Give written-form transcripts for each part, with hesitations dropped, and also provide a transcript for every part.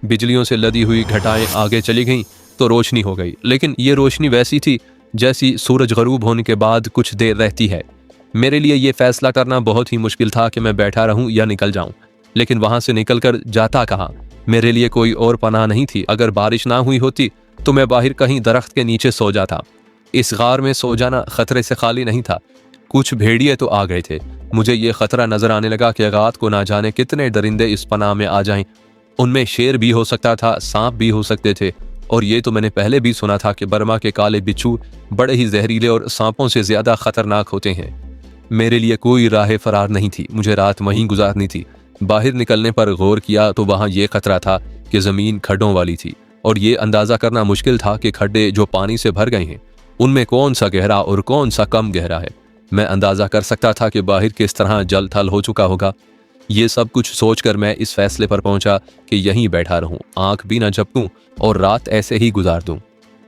बिजलियों से लदी हुई घटाएं आगे चली गईं तो रोशनी हो गई, लेकिन ये रोशनी वैसी थी जैसी सूरज गरूब होने के बाद कुछ देर रहती है। मेरे लिए ये फैसला करना बहुत ही मुश्किल था कि मैं बैठा रहूं या निकल जाऊं, लेकिन वहां से निकलकर जाता कहाँ? मेरे लिए कोई और पनाह नहीं थी। अगर बारिश ना हुई होती तो मैं बाहर कहीं दरख्त के नीचे सो जाता। इस गार में सो जाना खतरे से खाली नहीं था। कुछ भेड़िए तो आ गए थे। मुझे ये खतरा नजर आने लगा कि रात को ना जाने कितने दरिंदे इस पनाह में आ जाएं। उनमें शेर भी हो सकता था, सांप भी हो सकते थे, और ये तो मैंने पहले भी सुना था कि बर्मा के काले बिच्छू बड़े ही जहरीले और सांपों से ज्यादा खतरनाक होते हैं। मेरे लिए कोई राह फरार नहीं थी, मुझे रात वहीं गुजारनी थी। बाहर निकलने पर गौर किया तो वहां ये खतरा था कि जमीन खड्डों वाली थी, और ये अंदाजा करना मुश्किल था कि खड्डे जो पानी से भर गए हैं उनमें कौन सा गहरा और कौन सा कम गहरा है। मैं अंदाजा कर सकता था कि बाहर किस तरह जल थल हो चुका होगा। ये सब कुछ सोचकर मैं इस फैसले पर पहुंचा कि यहीं बैठा रहूं, आंख भी न झपकूं और रात ऐसे ही गुजार दूं।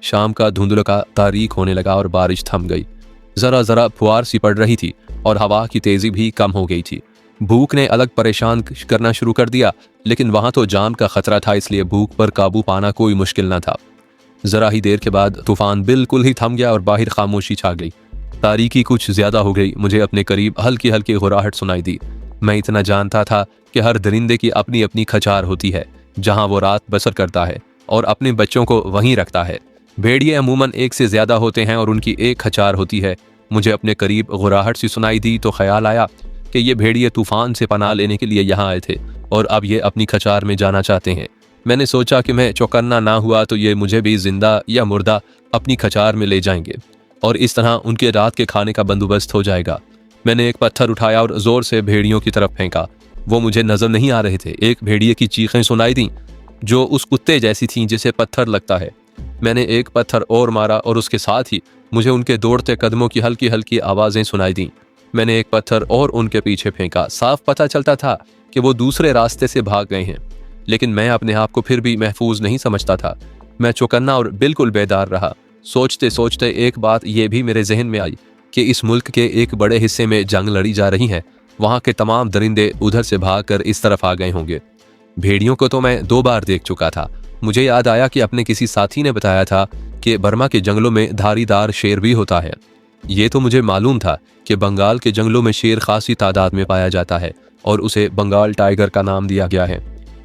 शाम का धुंधला तारीख होने लगा और बारिश थम गई। जरा जरा फुहार सी पड़ रही थी और हवा की तेजी भी कम हो गई थी। भूख ने अलग परेशान करना शुरू कर दिया, लेकिन वहां तो जाम का खतरा था, इसलिए भूख पर काबू पाना कोई मुश्किल न था। जरा ही देर के बाद तूफान बिल्कुल ही थम गया और बाहर खामोशी छा गई। तारीकी कुछ ज्यादा हो गई। मुझे अपने करीब हल्की हल्की गुर्राहट सुनाई दी। मैं इतना जानता था कि हर दरिंदे की अपनी अपनी खचार होती है जहां वो रात बसर करता है और अपने बच्चों को वहीं रखता है। भेड़िए अमूमन एक से ज्यादा होते हैं और उनकी एक खचार होती है। मुझे अपने करीब गुर्राहट सी सुनाई दी तो ख्याल आया कि ये भेड़िए तूफान से पनाह लेने के लिए यहाँ आए थे और अब ये अपनी खचार में जाना चाहते हैं। मैंने सोचा कि मैं चौकन्ना ना हुआ तो ये मुझे भी जिंदा या मुर्दा अपनी खचार में ले जाएंगे और इस तरह उनके रात के खाने का बंदोबस्त हो जाएगा। मैंने एक पत्थर उठाया और जोर से भेड़ियों की तरफ फेंका। वो मुझे नजर नहीं आ रहे थे। एक भेड़िए की चीखें सुनाई दी जो उस कुत्ते जैसी थीं जिसे पत्थर लगता है। मैंने एक पत्थर और मारा और उसके साथ ही मुझे उनके दौड़ते कदमों की हल्की हल्की आवाजें सुनाई दी। मैंने एक पत्थर और उनके पीछे फेंका। साफ पता चलता था कि वो दूसरे रास्ते से भाग गए हैं, लेकिन मैं अपने आप को फिर भी महफूज नहीं समझता था। मैं चौकन्ना और बिल्कुल बेदार रहा। सोचते सोचते एक बात यह भी मेरे जहन में आई कि इस मुल्क के एक बड़े हिस्से में जंग लड़ी जा रही है। वहां के तमाम दरिंदे उधर से भागकर इस तरफ आ गए होंगे। भेड़ियों को तो मैं 2 बार देख चुका था। मुझे याद आया कि अपने किसी साथी ने बताया था कि बर्मा के जंगलों में धारीदार शेर भी होता है। ये तो मुझे मालूम था कि बंगाल के जंगलों में शेर खासी तादाद में पाया जाता है और उसे बंगाल टाइगर का नाम दिया गया है।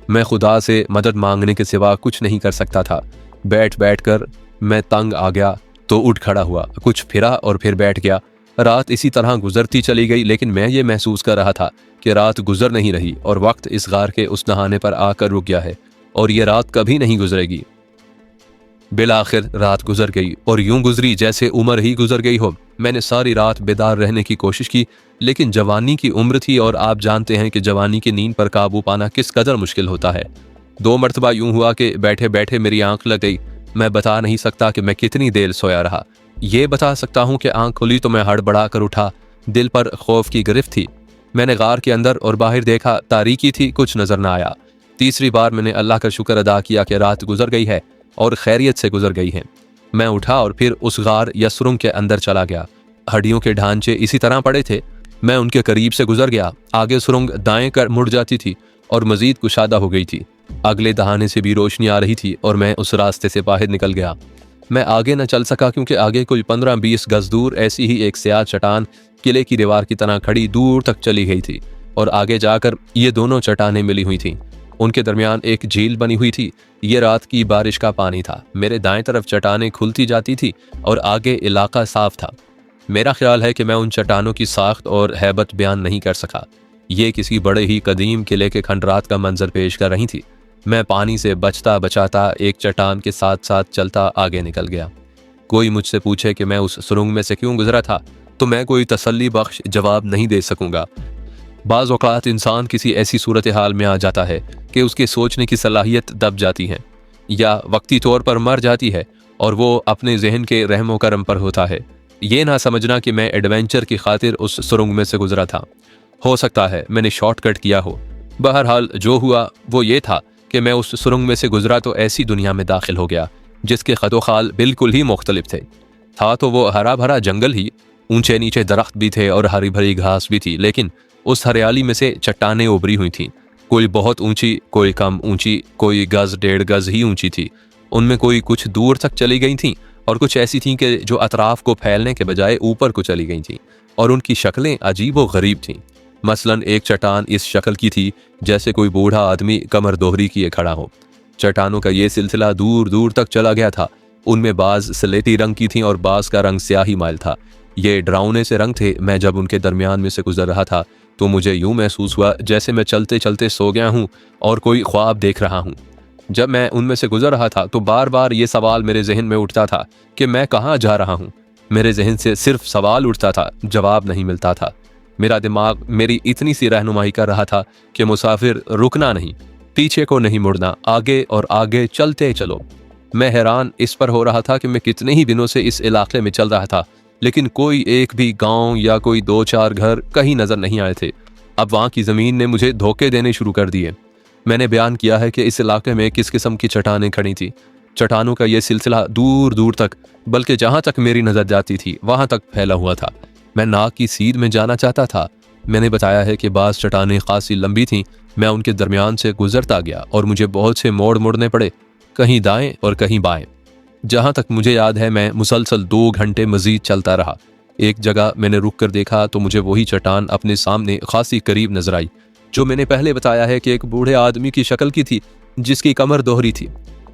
मैं खुदा से मदद मांगने के सिवा कुछ नहीं कर सकता था। बैठ बैठ कर मैं तंग आ गया तो उठ खड़ा हुआ, कुछ फिरा और फिर बैठ गया। रात इसी तरह गुजरती चली गई, लेकिन मैं ये महसूस कर रहा था कि रात गुजर नहीं रही और वक्त इस गार के उस नहाने पर आकर रुक गया है और ये रात कभी नहीं गुजरेगी। बिलाखिर रात गुजर गई और यूं गुजरी जैसे उम्र ही गुजर गई हो। मैंने सारी रात बेदार रहने की कोशिश की, लेकिन जवानी की उम्र थी और आप जानते हैं कि जवानी की नींद पर काबू पाना किस कदर मुश्किल होता है। 2 मरतबा यूं हुआ कि बैठे बैठे मेरी आंख लग गई। मैं बता नहीं सकता कि मैं कितनी देर सोया रहा। ये बता सकता हूँ कि आंख खुली तो मैं हड़बड़ा कर उठा। दिल पर खौफ की गिरफ्त थी। मैंने गार के अंदर और बाहर देखा, तारीकी थी, कुछ नजर न आया। तीसरी बार मैंने अल्लाह का शुक्र अदा किया कि रात गुजर गई है और खैरियत से गुजर गई है। मैं उठा और फिर उस गार या सुरंग के अंदर चला गया। हड्डियों के ढांचे इसी तरह पड़े थे। मैं उनके करीब से गुजर गया। आगे सुरंग दाएं कर मुड़ जाती थी और मजीद कुशादा हो गई थी। अगले दहाने से भी रोशनी आ रही थी और मैं उस रास्ते से बाहर निकल गया। मैं आगे न चल सका क्योंकि आगे कोई 15-20 गज दूर ऐसी ही एक स्याह चट्टान किले की दीवार की तरह खड़ी दूर तक चली गई थी और आगे जाकर ये दोनों चट्टानें मिली हुई थीं। उनके दरमियान एक झील बनी हुई थी। ये रात की बारिश का पानी था। मेरे दाएं तरफ चट्टानें खुलती जाती थी और आगे इलाका साफ था। मेरा ख्याल है कि मैं उन चट्टानों की साख्त और हैबत बयान नहीं कर सका। ये किसी बड़े ही कदीम किले के खंडरात का मंजर पेश कर रही थी। मैं पानी से बचता बचाता एक चट्टान के साथ साथ चलता आगे निकल गया। कोई मुझसे पूछे कि मैं उस सुरंग में से क्यों गुजरा था तो मैं कोई तसल्ली बख्श जवाब नहीं दे सकूंगा। बाज़ औक़ात इंसान किसी ऐसी सूरत हाल में आ जाता है कि उसके सोचने की सलाहियत दब जाती है या वक्ती तौर पर मर जाती है और वो अपने जहन के रहमो करम पर होता है। ये ना समझना कि मैं एडवेंचर की खातिर उस सुरंग में से गुजरा था। हो सकता है मैंने शॉर्टकट किया हो। बहरहाल जो हुआ वो ये था कि मैं उस सुरंग में से गुजरा तो ऐसी दुनिया में दाखिल हो गया जिसके खदोखाल बिल्कुल ही मुख्तलिफ थे। था तो वो हरा भरा जंगल ही, ऊंचे नीचे दरख्त भी थे और हरी भरी घास भी थी, लेकिन उस हरियाली में से चट्टानें उभरी हुई थीं। कोई बहुत ऊंची, कोई कम ऊंची, कोई गज 1.5 गज ही ऊंची थी। उनमें कोई कुछ दूर तक चली गई थीं और कुछ ऐसी थीं कि जो अतराफ को फैलने के बजाय ऊपर को चली गई थीं, और उनकी शक्लें अजीब व गरीब थीं। मसलन एक चट्टान इस शक्ल की थी जैसे कोई बूढ़ा आदमी कमर दोहरी किए खड़ा हो। चट्टानों का ये सिलसिला दूर दूर तक चला गया था। उनमें बाज स्लेटी रंग की थीं और बाज का रंग स्याही माइल था। ये डरावने से रंग थे। मैं जब उनके दरमियान में से गुजर रहा था तो मुझे यूं महसूस हुआ जैसे मैं चलते चलते सो गया हूं और कोई ख्वाब देख रहा हूं। जब मैं उनमें से गुजर रहा था तो बार बार ये सवाल मेरे जहन में उठता था कि मैं कहाँ जा रहा हूँ। मेरे जहन से सिर्फ सवाल उठता था, जवाब नहीं मिलता था। मेरा दिमाग मेरी इतनी सी रहनुमाई कर रहा था कि मुसाफिर रुकना नहीं, पीछे को नहीं मुड़ना, आगे और आगे चलते चलो। मैं हैरान इस पर हो रहा था कि मैं कितने ही दिनों से इस इलाके में चल रहा था, लेकिन कोई एक भी गांव या कोई 2-4 घर कहीं नजर नहीं आए थे। अब वहाँ की ज़मीन ने मुझे धोखे देने शुरू कर दिए। मैंने बयान किया है कि इस इलाके में किस किस्म की चट्टानें खड़ी थी। चट्टानों का ये सिलसिला दूर दूर तक, बल्कि जहाँ तक मेरी नज़र जाती थी वहाँ तक फैला हुआ था। मैं नाक की सीध में जाना चाहता था। मैंने बताया है कि बाज़ चट्टानें खासी लंबी थीं। मैं उनके दरमियान से गुजरता गया और मुझे बहुत से मोड़ मुड़ने पड़े, कहीं दाएं और कहीं बाएं। जहाँ तक मुझे याद है मैं मुसलसल 2 घंटे मजीद चलता रहा। एक जगह मैंने रुक कर देखा तो मुझे वही चट्टान अपने सामने खासी करीब नजर आई, जो मैंने पहले बताया है कि एक बूढ़े आदमी की शक्ल की थी जिसकी कमर दोहरी थी।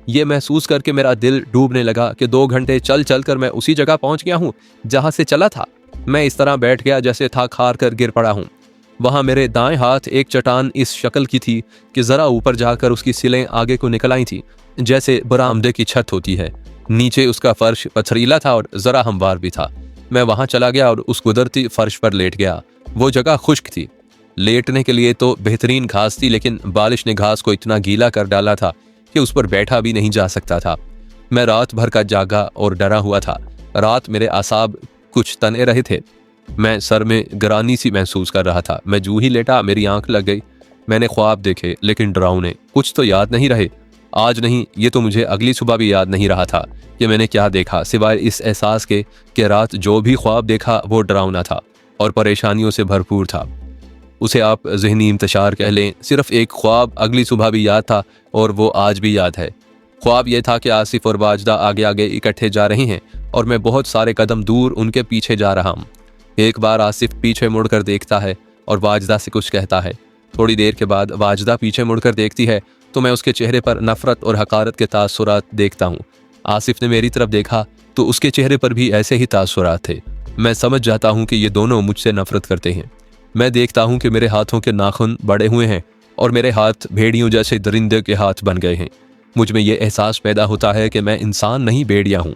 ये महसूस करके मेरा दिल डूबने लगा कि 2 घंटे चल चल कर मैं उसी जगह पहुंच गया हूँ जहाँ से चला था। मैं इस तरह बैठ गया जैसे थक हार कर गिर पड़ा हूँ। वहाँ मेरे दाएं हाथ एक चट्टान इस शक्ल की थी कि ज़रा ऊपर जाकर उसकी सिलें आगे को निकल आई थी, जैसे बरामदे की छत होती है। नीचे उसका फर्श पथरीला था और ज़रा हमवार भी था। मैं वहाँ चला गया और उस कुदरती फर्श पर लेट गया। वो जगह खुश्क थी। लेटने के लिए तो बेहतरीन घास थी, लेकिन बारिश ने घास को इतना गीला कर डाला था कि उस पर बैठा भी नहीं जा सकता था। मैं रात भर का जागा और डरा हुआ था। रात मेरे आसाब कुछ तने रहे थे। मैं सर में गरानी सी महसूस कर रहा था। मैं जूं ही लेटा मेरी आंख लग गई। मैंने ख्वाब देखे, लेकिन डरावने। कुछ तो याद नहीं रहे। आज नहीं, ये तो मुझे अगली सुबह भी याद नहीं रहा था कि मैंने क्या देखा, सिवाय इस एहसास के कि रात जो भी ख्वाब देखा वो डरावना था और परेशानियों से भरपूर था। उसे आप ज़हनी इंतशार कह लें। सिर्फ एक ख्वाब अगली सुबह भी याद था और वो आज भी याद है। ख्वाब ये था कि आसिफ और वाजदा आगे आगे इकट्ठे जा रहे हैं और मैं बहुत सारे कदम दूर उनके पीछे जा रहा हूँ। एक बार आसिफ पीछे मुड़कर देखता है और वाजदा से कुछ कहता है। थोड़ी देर के बाद वाजदा पीछे मुड़कर देखती है तो मैं उसके चेहरे पर नफरत और हकारत के तासुरात देखता हूँ। आसिफ ने मेरी तरफ देखा तो उसके चेहरे पर भी ऐसे ही तासुरात थे। मैं समझ जाता हूँ कि ये दोनों मुझसे नफरत करते हैं। मैं देखता हूँ कि मेरे हाथों के नाखून बड़े हुए हैं और मेरे हाथ भेड़ियों जैसे दरिंदे के हाथ बन गए हैं। मुझ में ये एहसास पैदा होता है कि मैं इंसान नहीं, भेड़िया हूँ।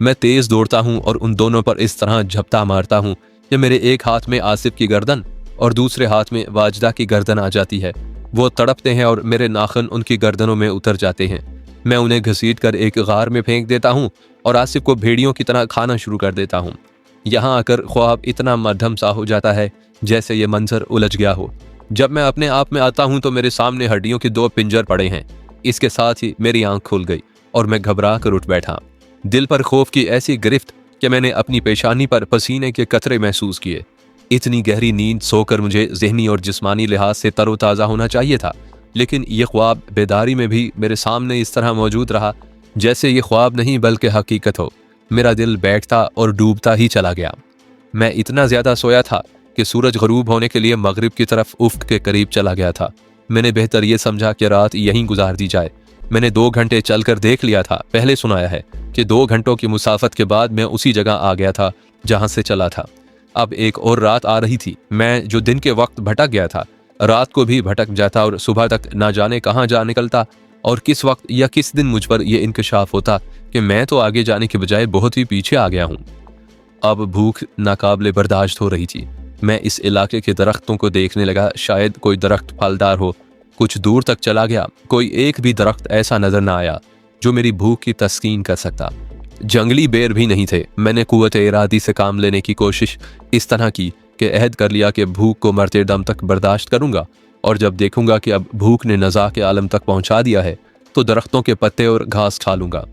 मैं तेज़ दौड़ता हूँ और उन दोनों पर इस तरह झपटा मारता हूँ कि मेरे एक हाथ में आसिफ की गर्दन और दूसरे हाथ में वाजदा की गर्दन आ जाती है। वो तड़पते हैं और मेरे नाखून उनकी गर्दनों में उतर जाते हैं। मैं उन्हें घसीट कर एक गार में फेंक देता हूँ और आसिफ को भेड़ियों की तरह खाना शुरू कर देता हूँ। यहाँ आकर ख्वाब इतना मध्यम सा हो जाता है जैसे ये मंजर उलझ गया हो। जब मैं अपने आप में आता हूँ तो मेरे सामने हड्डियों के 2 पिंजर पड़े हैं। इसके साथ ही मेरी आंख खुल गई और मैं घबरा कर उठ बैठा। दिल पर खौफ की ऐसी गिरफ्त कि मैंने अपनी पेशानी पर पसीने के कतरे महसूस किए। इतनी गहरी नींद सोकर मुझे ज़हनी और जिस्मानी लिहाज से तरोताज़ा होना चाहिए था, लेकिन ये ख्वाब बेदारी में भी मेरे सामने इस तरह मौजूद रहा जैसे ये ख्वाब नहीं बल्कि हकीकत हो। मेरा दिल बैठता और डूबता ही चला गया। मैं इतना ज़्यादा सोया था कि सूरज गरूब होने के लिए मगरिब की तरफ उफ्क के करीब चला गया था। मैंने बेहतर ये समझा कि रात यहीं गुजार दी जाए। मैंने 2 घंटे चलकर देख लिया था। पहले सुनाया है कि 2 घंटों की मुसाफत के बाद मैं उसी जगह आ गया था जहाँ से चला था। अब एक और रात आ रही थी। मैं जो दिन के वक्त भटक गया था, रात को भी भटक जाता और सुबह तक ना जाने कहाँ जा निकलता और किस वक्त या किस दिन मुझ पर यह इंकशाफ होता कि मैं तो आगे जाने के बजाय बहुत ही पीछे आ गया हूँ। अब भूख नाकाबिले बर्दाश्त हो रही थी। मैं इस इलाके के दरख्तों को देखने लगा। शायद कोई दरख्त फलदार हो। कुछ दूर तक चला गया। कोई एक भी दरख्त ऐसा नजर ना आया जो मेरी भूख की तस्कीन कर सकता। जंगली बेर भी नहीं थे। मैंने कुव्वत इरादी से काम लेने की कोशिश इस तरह की कि अहद कर लिया कि भूख को मरते दम तक बर्दाश्त करूंगा और जब देखूंगा कि अब भूख ने नज़ा के आलम तक पहुंचा दिया है तो दरख्तों के पत्ते और घास खा लूंगा।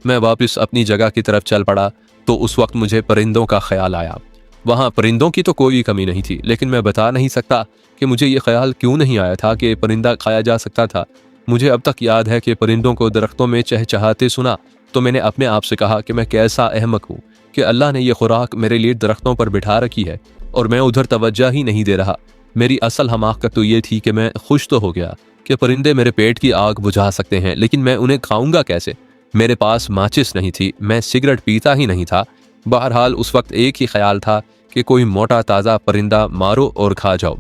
मैं वापस अपनी जगह की तरफ चल पड़ा तो उस वक्त मुझे परिंदों का ख्याल आया। वहाँ परिंदों की तो कोई कमी नहीं थी, लेकिन मैं बता नहीं सकता कि मुझे ये ख्याल क्यों नहीं आया था कि परिंदा खाया जा सकता था। मुझे अब तक याद है कि परिंदों को दरख्तों में चहचहाते सुना तो मैंने अपने आप से कहा कि मैं कैसा अहमक हूँ कि अल्लाह ने यह खुराक मेरे लिए दरख्तों पर बिठा रखी है और मैं उधर तवज्जो ही नहीं दे रहा। मेरी असल हमाकत तो ये थी कि मैं खुश तो हो गया कि परिंदे मेरे पेट की आग बुझा सकते हैं, लेकिन मैं उन्हें खाऊंगा कैसे? मेरे पास माचिस नहीं थी, मैं सिगरेट पीता ही नहीं था। बहरहाल उस वक्त एक ही ख्याल था कि कोई मोटा ताज़ा परिंदा मारो और खा जाओ।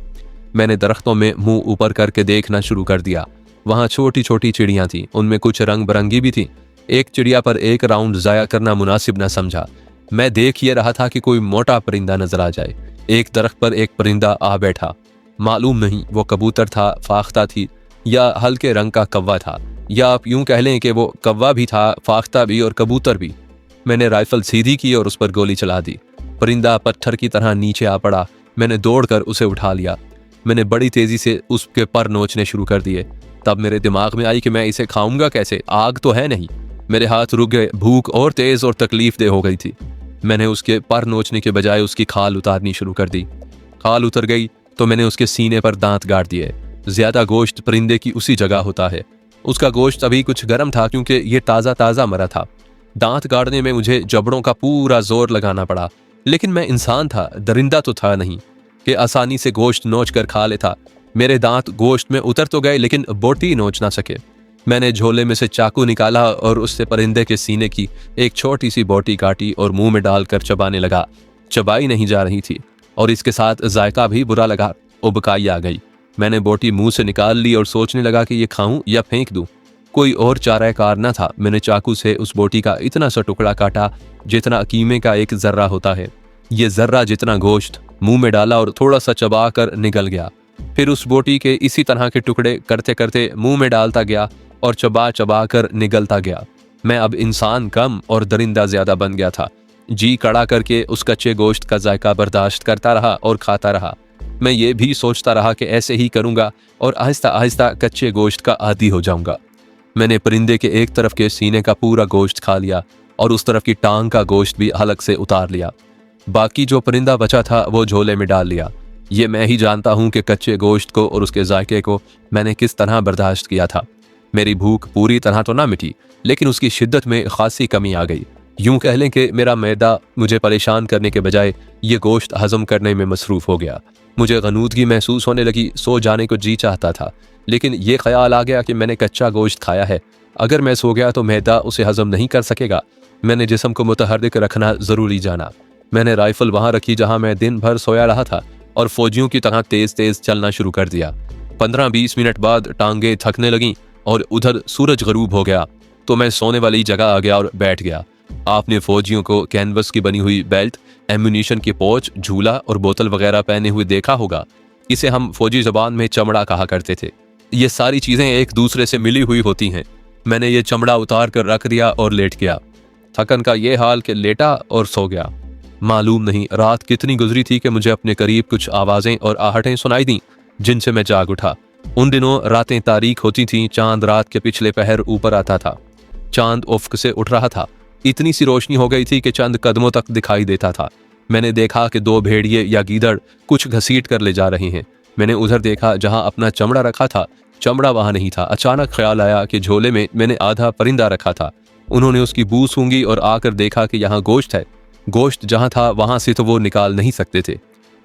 मैंने दरख्तों में मुंह ऊपर करके देखना शुरू कर दिया। वहाँ छोटी छोटी चिड़ियाँ थीं, उनमें कुछ रंग बिरंगी भी थीं। एक चिड़िया पर एक राउंड ज़ाया करना मुनासिब न समझा। मैं देख ये रहा था कि कोई मोटा परिंदा नजर आ जाए। एक दरख्त पर एक परिंदा आ बैठा। मालूम नहीं वो कबूतर था, फाख्ता थी या हल्के रंग का कौवा था, या आप यूं कह लें कि वो कौवा भी था, फाख्ता भी और कबूतर भी। मैंने राइफल सीधी की और उस पर गोली चला दी। परिंदा पत्थर की तरह नीचे आ पड़ा। मैंने दौड़कर उसे उठा लिया। मैंने बड़ी तेजी से उसके पर नोचने शुरू कर दिए। तब मेरे दिमाग में आई कि मैं इसे खाऊंगा कैसे, आग तो है नहीं। मेरे हाथ रुक गए, भूख और तेज और तकलीफ दे हो गई थी। मैंने उसके पर नोचने के बजाय उसकी खाल उतारनी शुरू कर दी। खाल उतर गई तो मैंने उसके सीने पर दांत गाड़ दिए। ज्यादा गोश्त परिंदे की उसी जगह होता है। उसका गोश्त अभी कुछ गर्म था क्योंकि ये ताज़ा ताज़ा मरा था। दांत गाड़ने में मुझे जबड़ों का पूरा जोर लगाना पड़ा, लेकिन मैं इंसान था, दरिंदा तो था नहीं कि आसानी से गोश्त नोच कर खा लेता। मेरे दांत गोश्त में उतर तो गए, लेकिन बोटी नोच ना सके। मैंने झोले में से चाकू निकाला और उससे परिंदे के सीने की एक छोटी सी बोटी काटी और मुंह में डालकर चबाने लगा। चबाई नहीं जा रही थी और इसके साथ जायका भी बुरा लगा। उबकाई आ गई। मैंने बोटी मुंह से निकाल ली और सोचने लगा कि ये खाऊं या फेंक दूं। कोई और चाराकार न था। मैंने चाकू से उस बोटी का इतना सा टुकड़ा काटा जितना कीमे का एक जर्रा होता है। ये जर्रा जितना गोश्त मुंह में डाला और थोड़ा सा चबा कर निगल गया। फिर उस बोटी के इसी तरह के टुकड़े करते करते मुंह में डालता गया और चबा चबा कर निगलता गया। मैं अब इंसान कम और दरिंदा ज्यादा बन गया था। जी कड़ा करके उस कच्चे गोश्त का जायका बर्दाश्त करता रहा और खाता रहा। मैं ये भी सोचता रहा कि ऐसे ही करूंगा और आहिस्ता आहिस्ता कच्चे गोश्त का आदी हो जाऊंगा। मैंने परिंदे के एक तरफ के सीने का पूरा गोश्त खा लिया और उस तरफ की टांग का गोश्त भी हलक से उतार लिया। बाकी जो परिंदा बचा था वो झोले में डाल लिया। ये मैं ही जानता हूं कि कच्चे गोश्त को और उसके जायके को मैंने किस तरह बर्दाश्त किया था। मेरी भूख पूरी तरह तो ना मिटी, लेकिन उसकी शिद्दत में खासी कमी आ गई। यूं कह लें कि मेरा मैदा मुझे परेशान करने के बजाय ये गोश्त हजम करने में मसरूफ हो गया। मुझे गनूदगी महसूस होने लगी। सो जाने को जी चाहता था, लेकिन ये ख्याल आ गया कि मैंने कच्चा गोश्त खाया है। अगर मैं सो गया तो मैदा उसे हजम नहीं कर सकेगा। मैंने जिस्म को मुतहर्रिक रखना ज़रूरी जाना। मैंने राइफल वहाँ रखी जहाँ मैं दिन भर सोया रहा था और फौजियों की तरह तेज तेज चलना शुरू कर दिया। 15-20 मिनट बाद टांगे थकने लगीं और उधर सूरज गरूब हो गया तो मैं सोने वाली जगह आ गया और बैठ गया। आपने फौजियों को कैनवस की बनी हुई बेल्ट, एम्यूनिशन की पोच, झूला और बोतल वगैरह पहने हुए देखा होगा। इसे हम फौजी जबान में चमड़ा कहा करते थे। ये सारी चीजें एक दूसरे से मिली हुई होती हैं। मैंने ये चमड़ा उतार कर रख दिया और लेट गया। थकन का ये हाल कि लेटा और सो गया। मालूम नहीं रात कितनी गुजरी थी कि मुझे अपने करीब कुछ आवाजें और आहटें सुनाई दी, जिनसे मैं जाग उठा। उन दिनों रातें तारीक होती थीं। चांद रात के पिछले पहर ऊपर आता था। चांद उफ्क से उठ रहा था। इतनी सी रोशनी हो गई थी कि चंद कदमों तक दिखाई देता था। मैंने देखा कि 2 भेड़िए या गीदड़ कुछ घसीट कर ले जा रहे हैं। मैंने उधर देखा जहां अपना चमड़ा रखा था। चमड़ा वहां नहीं था। अचानक ख्याल आया कि झोले में मैंने आधा परिंदा रखा था। उन्होंने उसकी बू सूंघी और आकर देखा कि यहाँ गोश्त है। गोश्त जहां था वहां से तो वो निकाल नहीं सकते थे।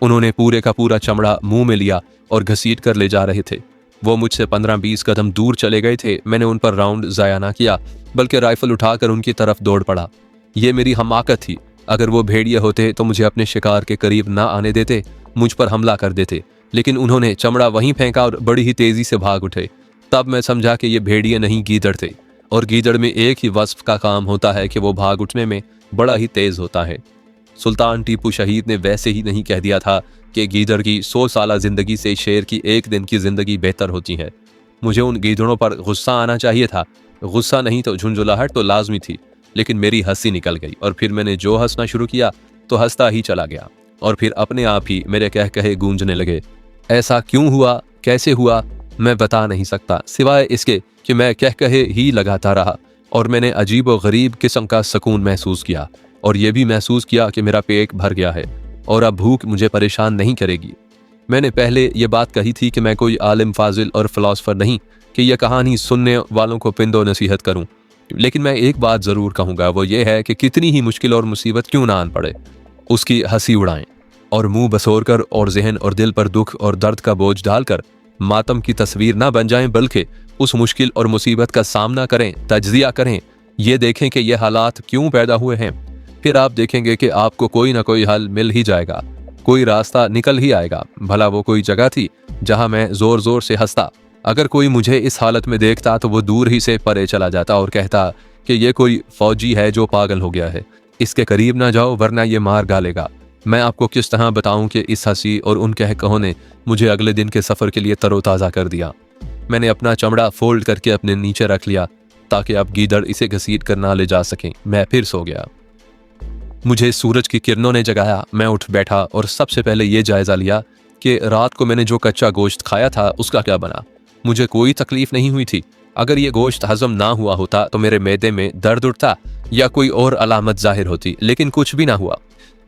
उन्होंने पूरे का पूरा चमड़ा मुंह में लिया और घसीट कर ले जा रहे थे। वो मुझसे 15-20 कदम दूर चले गए थे। मैंने उन पर राउंड ज़ाया ना किया, बल्कि राइफल उठाकर उनकी तरफ दौड़ पड़ा। ये मेरी हमाकत थी। अगर वो भेड़िए होते तो मुझे अपने शिकार के करीब ना आने देते, मुझ पर हमला कर देते, लेकिन उन्होंने चमड़ा वहीं फेंका और बड़ी ही तेजी से भाग उठे। तब मैं समझा कि ये भेड़िए नहीं, गीदड़ थे। और गीदड़ में एक ही वस्फ का काम होता है कि वो भाग उठने में बड़ा ही तेज होता है। सुल्तान टीपू शहीद ने वैसे ही नहीं कह दिया था कि गीदड़ की 100 साल जिंदगी से शेर की 1 दिन की जिंदगी बेहतर होती है। मुझे उन गीदड़ों पर गुस्सा आना चाहिए था। गुस्सा नहीं तो झुंझुलाहट तो लाजमी थी, लेकिन मेरी हंसी निकल गई और फिर मैंने जो हंसना शुरू किया तो हंसता ही चला गया और फिर अपने आप ही मेरे कह कहे गूंजने लगे। ऐसा क्यों हुआ, कैसे हुआ, मैं बता नहीं सकता, सिवाय इसके कि मैं कह कहे ही लगाता रहा और मैंने अजीब व गरीब किस्म का सुकून महसूस किया और यह भी महसूस किया कि मेरा पेट भर गया है। और अब भूख मुझे परेशान नहीं करेगी। मैंने पहले ये बात कही थी कि मैं कोई आलिम फाजिल और फिलोसफर नहीं कि यह कहानी सुनने वालों को पिंदो नसीहत करूं, लेकिन मैं एक बात ज़रूर कहूँगा, वो ये है कि कितनी ही मुश्किल और मुसीबत क्यों ना आन पड़े, उसकी हंसी उड़ाएं और मुंह बसोर कर और जहन और दिल पर दुख और दर्द का बोझ डालकर मातम की तस्वीर ना बन जाएं, बल्कि उस मुश्किल और मुसीबत का सामना करें, तज्जिया करें, ये देखें कि ये हालात क्यों पैदा हुए हैं। फिर आप देखेंगे कि आपको कोई ना कोई हल मिल ही जाएगा, कोई रास्ता निकल ही आएगा। भला वो कोई जगह थी जहां मैं जोर जोर से हंसता। अगर कोई मुझे इस हालत में देखता तो वो दूर ही से परे चला जाता और कहता कि ये कोई फौजी है जो पागल हो गया है, इसके करीब ना जाओ वरना ये मार डालेगा। मैं आपको किस तरह बताऊं कि इस हंसी और उन कहकहों ने मुझे अगले दिन के सफ़र के लिए तरोताज़ा कर दिया। मैंने अपना चमड़ा फोल्ड करके अपने नीचे रख लिया ताकि अब गीदड़ इसे घसीट कर ना ले जा सकें। मैं फिर सो गया। मुझे सूरज की किरणों ने जगाया। मैं उठ बैठा और सबसे पहले ये जायज़ा लिया कि रात को मैंने जो कच्चा गोश्त खाया था उसका क्या बना। मुझे कोई तकलीफ नहीं हुई थी। अगर ये गोश्त हजम ना हुआ होता तो मेरे मैदे में दर्द उठता या कोई और अलामत जाहिर होती, लेकिन कुछ भी ना हुआ।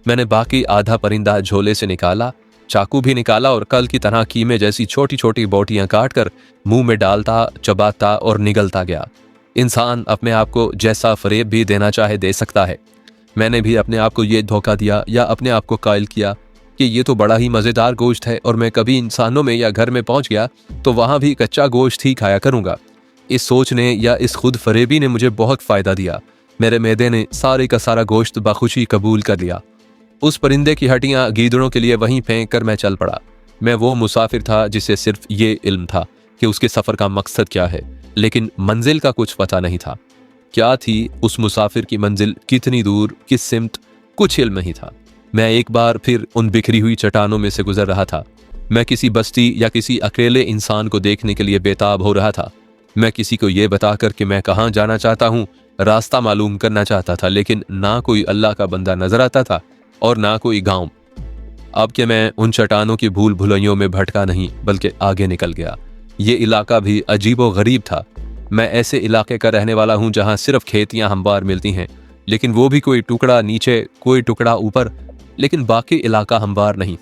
मैंने बाकी आधा परिंदा झोले से निकाला, चाकू भी निकाला और कल की तरह कीमे जैसी छोटी छोटी बोटियां काटकर मुंह में डालता, चबाता और निगलता गया। इंसान अपने आप को जैसा फरेब भी देना चाहे दे सकता है। मैंने भी अपने आप को ये धोखा दिया या अपने आप को कायल किया कि ये तो बड़ा ही मज़ेदार गोश्त है और मैं कभी इंसानों में या घर में पहुंच गया तो वहां भी कच्चा गोश्त ही खाया करूंगा। इस सोच ने या इस खुद फरेबी ने मुझे बहुत फ़ायदा दिया। मेरे मैदे ने सारे का सारा गोश्त बखुशी कबूल कर लिया। उस परिंदे की हड्डियां गीदड़ों के लिए वहीं फेंक कर मैं चल पड़ा। मैं वो मुसाफिर था जिसे सिर्फ ये इल्म था कि उसके सफ़र का मकसद क्या है, लेकिन मंजिल का कुछ पता नहीं था। क्या थी उस मुसाफिर की मंजिल, कितनी दूर, किस सिमत, कुछ इल्म नहीं था। मैं एक बार फिर उन बिखरी हुई चट्टानों में से गुजर रहा था। मैं किसी बस्ती या किसी अकेले इंसान को देखने के लिए बेताब हो रहा था। मैं किसी को ये बताकर कि मैं कहाँ जाना चाहता हूँ रास्ता मालूम करना चाहता था, लेकिन ना कोई अल्लाह का बंदा नजर आता था और ना कोई गांव। अब कि मैं उन चट्टानों की भूल भुलैयों में भटका नहीं बल्कि आगे निकल गया। ये इलाका भी अजीबो गरीब था। मैं ऐसे इलाके का रहने वाला हूँ जहाँ सिर्फ खेतियाँ हमवार मिलती हैं, लेकिन वो भी कोई टुकड़ा नीचे कोई टुकड़ा ऊपर, लेकिन बाकी इलाका हमवार नहीं।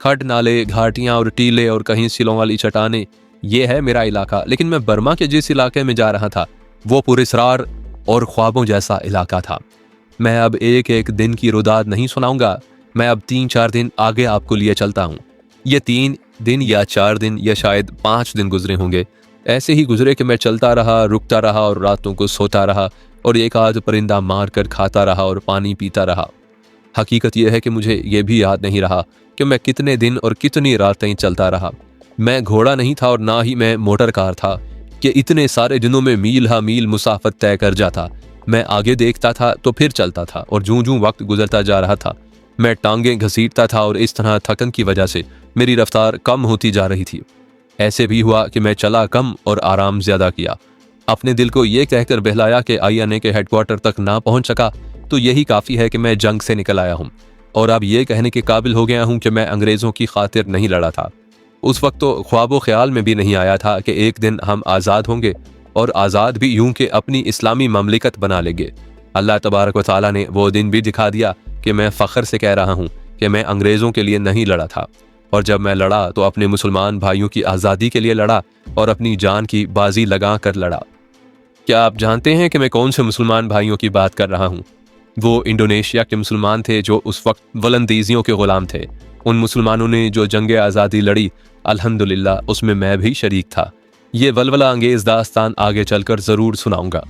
खड, नाले, घाटियाँ और टीले और कहीं सिलों वाली चट्टानें, ये है मेरा इलाका। लेकिन मैं बर्मा के जिस इलाके में जा रहा था वो पुरस्रार और ख्वाबों जैसा इलाका था। मैं अब एक एक दिन की रुदाद नहीं सुनाऊंगा। मैं अब 3-4 दिन आगे आपको लिए चलता हूँ। ये 3 दिन या 4 दिन या शायद 5 दिन गुजरे होंगे। ऐसे ही गुजरे कि मैं चलता रहा, रुकता रहा और रातों को सोता रहा और एक आध परिंदा मार कर खाता रहा और पानी पीता रहा। हकीकत यह है कि मुझे ये भी याद नहीं रहा कि मैं कितने दिन और कितनी रातें चलता रहा। मैं घोड़ा नहीं था और ना ही मैं मोटर कार था कि इतने सारे दिनों में मील हा मील मुसाफत तय कर जाता। मैं आगे देखता था तो फिर चलता था और जूं जूं वक्त गुजरता जा रहा था मैं टांगें घसीटता था और इस तरह थकन की वजह से मेरी रफ्तार कम होती जा रही थी। ऐसे भी हुआ कि मैं चला कम और आराम ज्यादा किया। अपने दिल को ये कहकर बहलाया कि आईएनए के हेडक्वार्टर तक ना पहुंच सका तो यही काफ़ी है कि मैं जंग से निकल आया हूँ और अब ये कहने के काबिल हो गया हूँ कि मैं अंग्रेज़ों की खातिर नहीं लड़ा था। उस वक्त तो ख्वाबो ख्याल में भी नहीं आया था कि एक दिन हम आज़ाद होंगे और आज़ाद भी यूं कि अपनी इस्लामी ममलिकत बना लेंगे। अल्लाह तबारक व तआला ने वो दिन भी दिखा दिया कि मैं फ़ख्र से कह रहा हूँ कि मैं अंग्रेज़ों के लिए नहीं लड़ा था, और जब मैं लड़ा तो अपने मुसलमान भाइयों की आज़ादी के लिए लड़ा और अपनी जान की बाजी लगा कर लड़ा। क्या आप जानते हैं कि मैं कौन से मुसलमान भाइयों की बात कर रहा हूँ? वो इंडोनेशिया के मुसलमान थे जो उस वक्त वलंदीजियों के ग़ुलाम थे। उन मुसलमानों ने जो जंग आज़ादी लड़ी, अल्हम्दुलिल्लाह उसमें मैं भी शरीक था। ये वलवला अंगेज़ दास्तान आगे चलकर ज़रूर सुनाऊंगा।